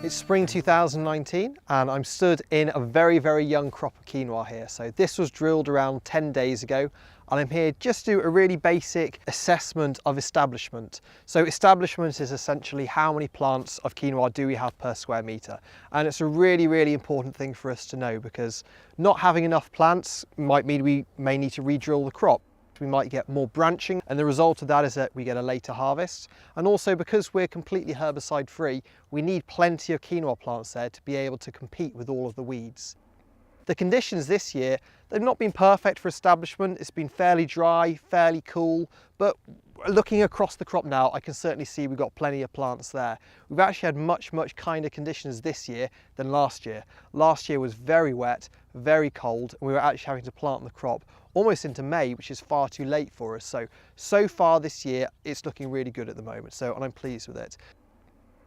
It's spring 2019 and I'm stood in a very, very young crop of quinoa here. So this was drilled around 10 days ago and I'm here just to do a really basic assessment of establishment. So establishment is essentially how many plants of quinoa do we have per square metre. And it's a really, really important thing for us to know because not having enough plants might mean we may need to re-drill the crop. We might get more branching and the result of that is that we get a later harvest. And also because we're completely herbicide free, we need plenty of quinoa plants there to be able to compete with all of the weeds. The conditions this year, they've not been perfect for establishment. It's been fairly dry, fairly cool, but looking across the crop now, I can certainly see we've got plenty of plants there. We've actually had much kinder conditions this year than last year. Last year was very wet, very cold, and we were actually having to plant the crop almost into May, which is far too late for us. So far this year, it's looking really good at the moment, and I'm pleased with it.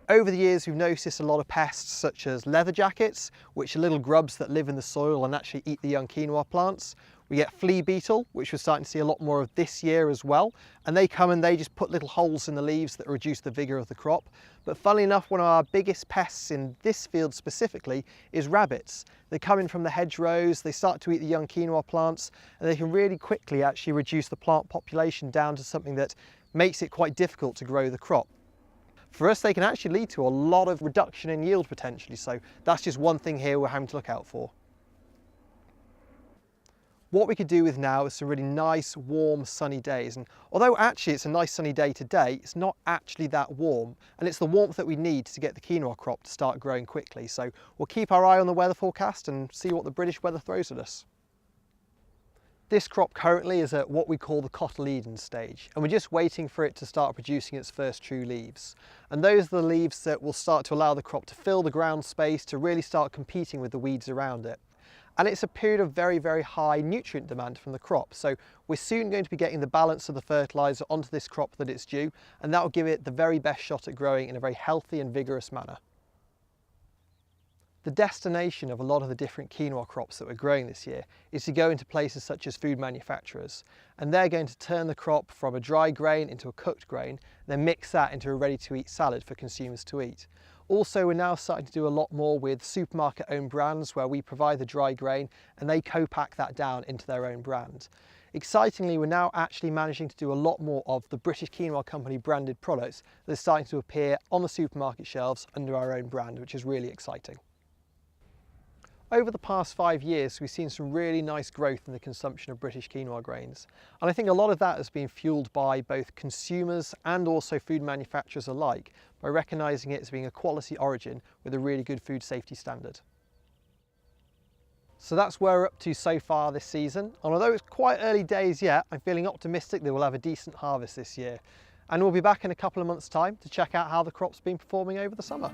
Over the years, we've noticed a lot of pests such as leather jackets, which are little grubs that live in the soil and actually eat the young quinoa plants. We get flea beetle, which we're starting to see a lot more of this year as well. And they come and they just put little holes in the leaves that reduce the vigour of the crop. But funnily enough, one of our biggest pests in this field specifically is rabbits. They come in from the hedgerows, they start to eat the young quinoa plants, and they can really quickly actually reduce the plant population down to something that makes it quite difficult to grow the crop. For us, they can actually lead to a lot of reduction in yield potentially, so that's just one thing here we're having to look out for. What we could do with now is some really nice, warm, sunny days. And although actually it's a nice sunny day today, it's not actually that warm. And it's the warmth that we need to get the quinoa crop to start growing quickly. So we'll keep our eye on the weather forecast and see what the British weather throws at us. This crop currently is at what we call the cotyledon stage, and we're just waiting for it to start producing its first true leaves. And those are the leaves that will start to allow the crop to fill the ground space to really start competing with the weeds around it. And it's a period of very, very high nutrient demand from the crop. So we're soon going to be getting the balance of the fertiliser onto this crop that it's due, and that will give it the very best shot at growing in a very healthy and vigorous manner. The destination of a lot of the different quinoa crops that we're growing this year is to go into places such as food manufacturers, and they're going to turn the crop from a dry grain into a cooked grain, then mix that into a ready-to-eat salad for consumers to eat. Also, we're now starting to do a lot more with supermarket owned brands where we provide the dry grain and they co-pack that down into their own brand. Excitingly, we're now actually managing to do a lot more of the British Quinoa Company branded products that are starting to appear on the supermarket shelves under our own brand, which is really exciting. Over the past 5 years, we've seen some really nice growth in the consumption of British quinoa grains. And I think a lot of that has been fueled by both consumers and also food manufacturers alike, by recognising it as being a quality origin with a really good food safety standard. So that's where we're up to so far this season. And although it's quite early days yet, I'm feeling optimistic that we'll have a decent harvest this year. And we'll be back in a couple of months' time to check out how the crop's been performing over the summer.